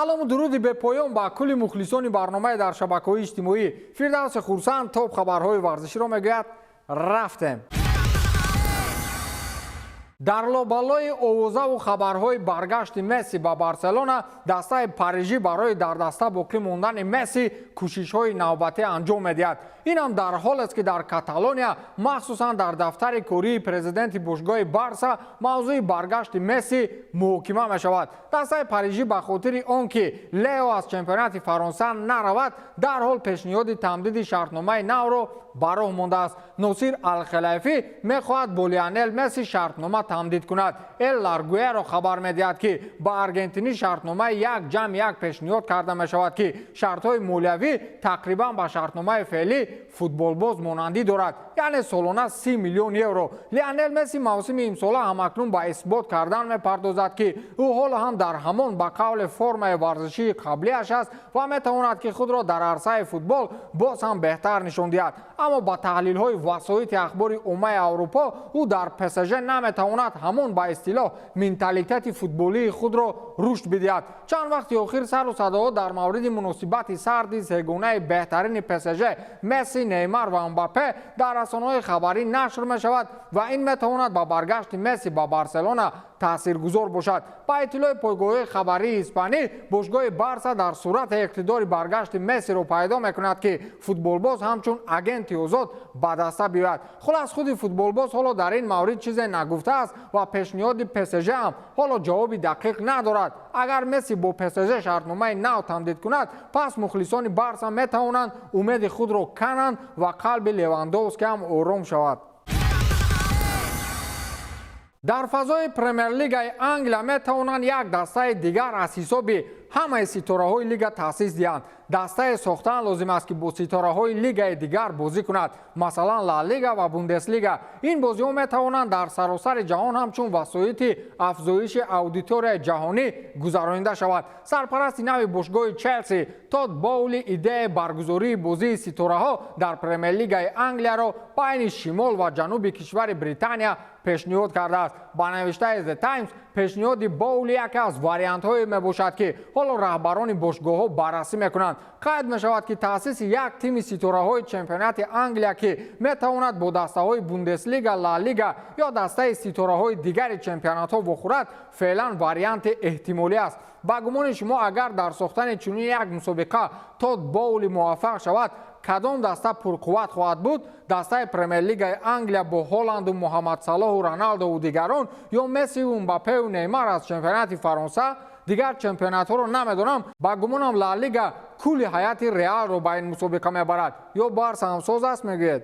سلام و درودی به پایان با کل مخلصان برنامه در شبکه‌های اجتماعی. فردوس خورسند توپ خبرهای ورزشی را میگوید رفتیم. در لابلای اوضاع و خبرهای برگشت مسی به بارسلونا، دسته پاریژی برای در دسته باقی موندن مسی کوشش‌های نوبتی انجام می‌دهد. این هم در حال است که در کاتالونیا، مخصوصا در دفتر کاری پرزیدنت باشگاه بارسا، موضوع برگشت مسی محاکمه می‌شود. دسته پاریژی به خاطر آنکه لیو از چمپیونات فرانسه نرود، در حال پیشنهاد تمدید شرطنامه نو را براه مانده است. ناصر الخلیفی می‌خواهد با لیونل مسی شرطنامه تمدید کند. ال لارگویا را خبر می‌دهد که با ارژانتینی شرطنامه یک پیشنهاد کرده می‌شود که شرط‌های مالیوی تقریبا با شرطنامه فعلی فوتبال باز مانندی دارد، یعنی سالانه 30 میلیون یورو. لیونل مسی موسم امسال همکنون با اثبات کردن می‌پردازد که او حالا هم در همان به قول فرم ورزشی قبلی‌اش است و می‌تواند که خود را در عرصه فوتبال باز هم بهتر نشان دهد. اما با تحلیل‌های وسایط اخباری عمومی اروپا، او در پس‌ژ نمی‌تواند همان با اصطلاح منتالیته فوتبالی خود را رشد بدهد. چند وقت اخیر سر و صداها در مورد مناسبت سرد سگانه بهترین پس‌ژ مسی، نیمار و امباپه در رسانه‌های خبری نشر می‌شود و این می‌تواند با برگشت مسی به بارسلونا تاثیرگذار باشد. با اطلاع پایگاه خبری اسپانی، باشگاه بارسا در صورت اقتدار برگشت مسی را پیدا می‌کند که فوتبال باز همچون اگنت آزاد به دست بیاید. خلاص خود فوتبال باز حالا در این مورد چیزی نگفته است و پیشنهاد پس‌ژ هم حالا جوابی دقیق ندارد. اگر مسی با پس‌ژ شرطنامه نو تمدید کند، پس مخلصان بارسا می‌توانند امید خود را کنند و قلب لیواندوفسکی هم آرام شود. در فضای پرمیر لیگ انگلیا می‌توانند یک دسته دیگر از حساب همه ستاره‌های لیگ تأسیس دهند. دسته ساختن لازم است که با ستاره‌های لیگ دیگر بازی کند، مثلا لالیگا و بوندسلیگا. این بازی‌ها می‌توانند در سراسر جهان همچون وسایط افزایش اودیتور جهانی گذرانده شود. سرپرست نو باشگاه چلسی تود باولی ایده برگزاری بازی ستاره‌ها در پرمیر لیگ انگلیا را بین شمال و جنوب کشور بریتانیا پیشنهاد کرده است. با نوشته از تایمز، پیشنهاد باولی یکی از واریانت‌های میباشد که حالا رهبران باشگاه‌ها بررسی میکنند. قید میشود که تأسیس یک تیم ستاره‌های چمپیونات انگلیا که میتواند با دسته‌های بوندسلیگا، لالیگا یا دسته ستاره‌های دیگر چمپیونات‌ها بخورد، فعلا واریانت احتمالی است. با گمان شما اگر در ساختن چنین یک مسابقه تود باولی موفق شود، کدام دسته پرقوت خواهد بود؟ دسته پرمیر لیگ انگلیا با هالند و محمد صلاح و رونالدو و دیگران، یا مسی و امباپه و نیمار از چمپیونات فرانسه؟ دیگر چمپیونات ها رو نمیدونم. با گمانم لالیگا کل حیات ریال رو با این مسابقه میبرد، یا بارسا همساز است میگوید.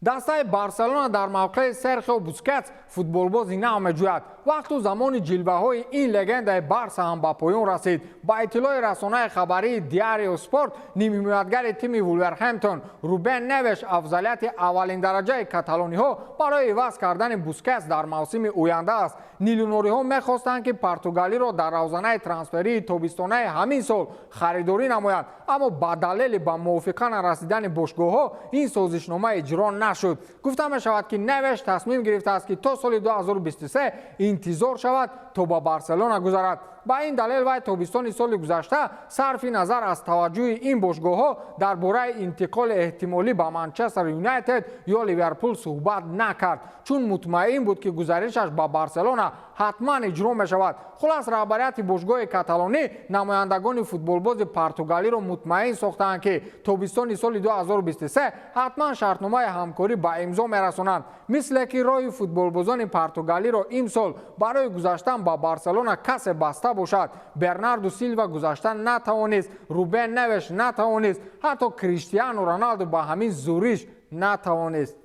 دسته بارسلونا در موقع سرخیو بوسکتس فوتبال بازی نو میجوید. وقت و زمان جلوه های این لگند بارسا هم به پایان رسید. با اطلاع رسانه خبری دیاریو سپورت، نیمه میادگر تیم وولورهمپتون روبن نوش افضلیت اولین درجه کاتالونی ها برای عوض کردن بوسکتس در موسم آینده است. نیلونوری ها میخواستند که پرتغالی را در روزانه ترانسفری تابستانه همین سال خریداری نمایند، اما با دلیل به موافقه نرسیدن باشگاه ها این سازشنامه اجرا نشد. گفته می شود که نوش تصمیم گرفته است که تا سال 2023 انتظار شود تا با بارسلونا گذرد. با این دلیل وی تابستان سال گذشته صرف نظر از توجه این باشگاه ها درباره انتقال احتمالی به منچستر یونایتد یا لیورپول صحبت نکرد، چون مطمئن بود که گزارشش با بارسلونا حتما اجرا می شود. خلاص رهبریت باشگاه کاتالونی نمایندگان فوتبال باز پرتغالی را مطمئن ساختند که تابستان سال 2023 حتما شرطنامه همکاری با امضا میرسانند. مثل که راه فوتبال بازان پرتغالی را امسال برای گذشتن با بارسلونا کس بسته باشد. برناردو سیلوا گذشتن نتوانست، روبن نوش نتوانست، حتی کریستیانو رونالدو با همین زوریش نتوانست.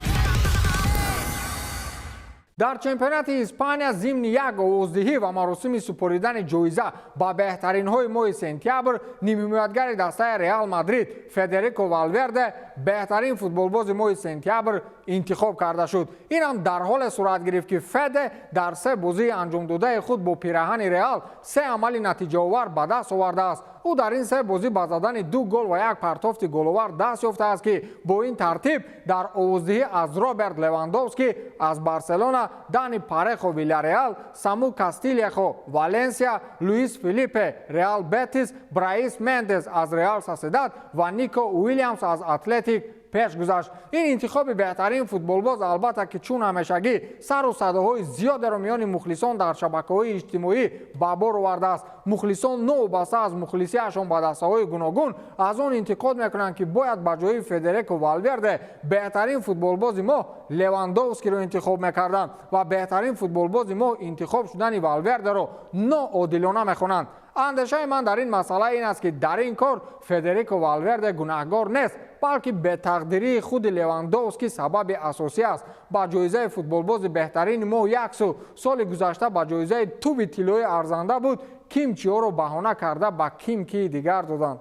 در چمپیونات اسپانیا ضمن یک آوازدهی و مراسم سپریدن جایزه با بهترین های ماه سپتامبر، نیمه میادگر دسته ریال مادرید فدریکو والورده بهترین فوتبال باز ماه سپتامبر انتخاب کرده شد. این هم در حال صورت گرفت که فد در 3 بازی انجام داده خود با پیراهن ریال 3 عمل نتیجه آور به دست آورده است. او در این 3 بازی با زدن 2 گل و 1 پرتافت گل‌آور دست یافته است که با این ترتیب در آوازدهی از رابرت لواندوفسکی از بارسلونا Дани Парехо Вильяреал, Саму Кастильяхо Валенсия, Луис Филиппе Реал Бетис, Браис Мендес аз Реал Соседад ва Нико Уильямс аз Атлетик پیش گذاشت. این انتخاب بهترین فوتبالباز البته که چون همیشگی سر و صداهای زیاد را میان مخلصان در شبکه‌های اجتماعی به بار آورده است. مخلصان نو بسته از مخلصی‌شان به دسته‌های گوناگون از آن انتقاد میکنند که باید به جای فدریکو والورده بهترین فوتبالباز ما لواندوفسکی را انتخاب میکردند و بهترین فوتبالباز ما انتخاب شدن والورده را ناعادلانه میخوانند. اندیشه من در این مسئله این است که در این کار فدریکو والورده گناهکار نیست، بلکه به تقدیری خود لواندوفسکی سبب اساسی است. با جایزه فوتبالباز بهترین ما یک سال گذشته با جایزه توپ طلایی ارزنده بود، کیم چیا را بهانه کرده به کیم کی دیگر دادند.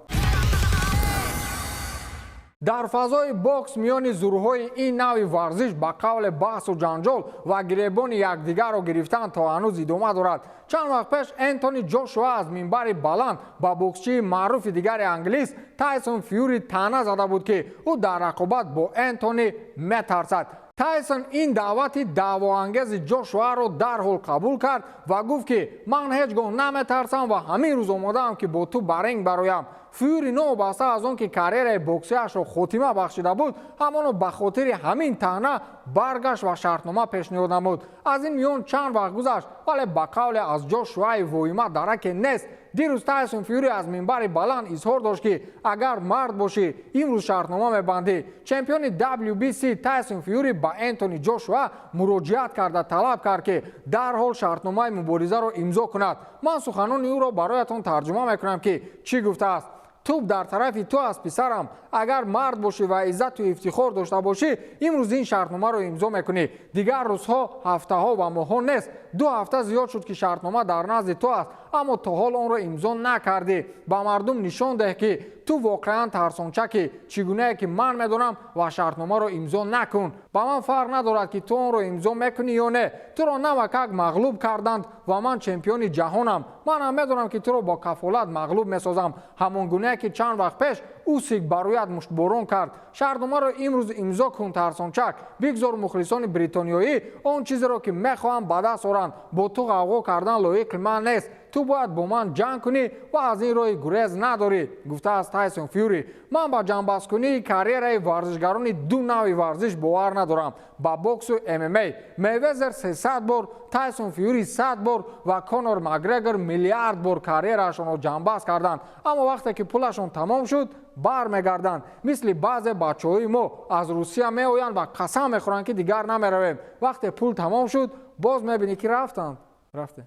در فضای باکس میان زورهای این نوع ورزش به قول بحث و جنجال و گریبان یکدیگر را گرفتن تا هنوز ادامه دارد. چند وقت پیش انتونی جوشوا از منبر بلند با بوکسچی معروف دیگر انگلیس تایسون فیوری طعنه زده بود که او در رقابت با انتونی میترسد. تایسون این دعوت دعواانگیز جوشوا را در حال قبول کرد و گفت که من هیچگاه نمیترسم و همین روز آماده‌ام که با تو به رینگ برایم. فیوری نو بسته از آن که کریر بوکسیش را خاتمه بخشیده بود، همانو به خاطر همین طعنه برگشت و شرطنامه پیشنهاد نمود. از این میان چند وقت گذشت، ولی به قول از جوشوا وایما درک نیست. دیروز تایسون فیوری از منبر بلند اظهار داشت که اگر مرد باشی امروز شرطنامه میبندی. چمپیون WBC تایسون فیوری با انتونی جوشوا مراجعت کرده طلب کرد که در حال شرطنامه مبارزه را امضا کند. من سخنان او را برایتان ترجمه میکنم که چی گفته است. توپ در طرف تو است پسرم، اگر مرد باشی و عزت و افتخار داشته باشی امروز این شرطنامه رو امضا میکنی. دیگر روزها، هفته ها و ماه ها نیست. 2 هفته زیاد شد که شرطنامه در نزد تو است، اما تا حال آن را امضا نکردی. با مردم نشان ده که تو واقعا ترسانچکی، چگونه که من میدونم و شرطنامه رو امضا نکن. با من فرق ندارد که تو آن را امضا میکنی یا نه. تو را نمکک مغلوب کردند و من چمپیون جهانم. من هم میدونم که تو را با کفالت مغلوب میسازم، همان گونه که چند وقت پیش اوسیک برایت مشتباران کرد. شرطنامه را امروز امضا کن ترسانچک. بگذار مخلصان بریتانیایی آن چیزی را که میخواهم به دست آورند. با تو غوغا کردن لایق من نیست. تو باید با من جنگ کنی و از این راه گریز نداری، گفته است تایسون فیوری. من با جنببست کنی کریر ورزشگران دو نوع ورزش باور ندارم، با بوکس و MMA. میوزر 300 بار، تایسون فیوری 100 بار و کانور مگرگر میلیارد بار کریرشان را جنببست کردند، اما وقتی که پولشان تمام شد برمیگردند. مثل بعض بچه‌های ما از روسیه میآیند و قسم میخورند که دیگر نمیرویم. وقتی پول تمام شد باز میبینی که رفته.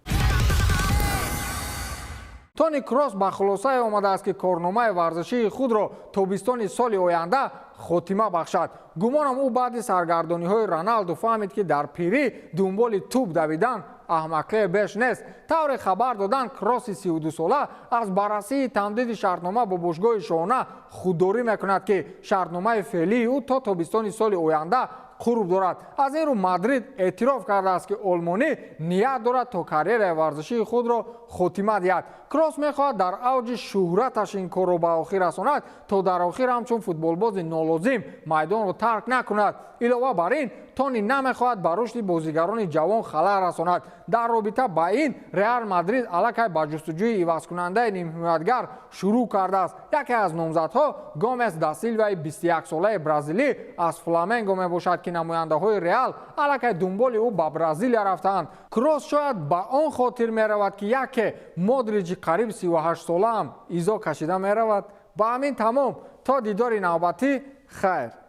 تونی کروس به خلاصه آمده است که کارنامه ورزشی خود را تابستان سال آینده خاتمه بخشد. گمانم او بعد سرگردانی های رونالدو فهمید که در پیری دنبال توپ دویدن احمقی بیش نیست. طور خبر دادن کروس 32 ساله از بررسی تمدید شرطنامه با باشگاه شانه خودداری میکند که شرطنامه فعلی او تا تابستان سال آینده قرب دارد. از این رو مادرید اعتراف کرده است که آلمانی نیت دارد تا کریر ورزشی خود را خاتمه دهد. کروس میخواهد در اوج شهرتش این کار را به آخر رساند تا در آخر همچون فوتبالباز نالازم میدان را ترک نکند. علاوه بر این تونی نمیخواهد به رشد بازیگران جوان خلل رساند. در رابطه با این رئال مادرید الکی به جستجوی عوض کننده نیم حمایتگر شروع کرده است. یکی از نامزدها گامس دا سیلوا 21 ساله برزیلی از فلامنگو میباشد که نماینده های رئال الکی دنبال او به برزیل رفتند. کروس شاید به آن خاطر میرود که یکی مودریچ قریب 38 ساله هم ایزا کشیده میرود. با همین تمام، تا دیدار نوبتی، خیر.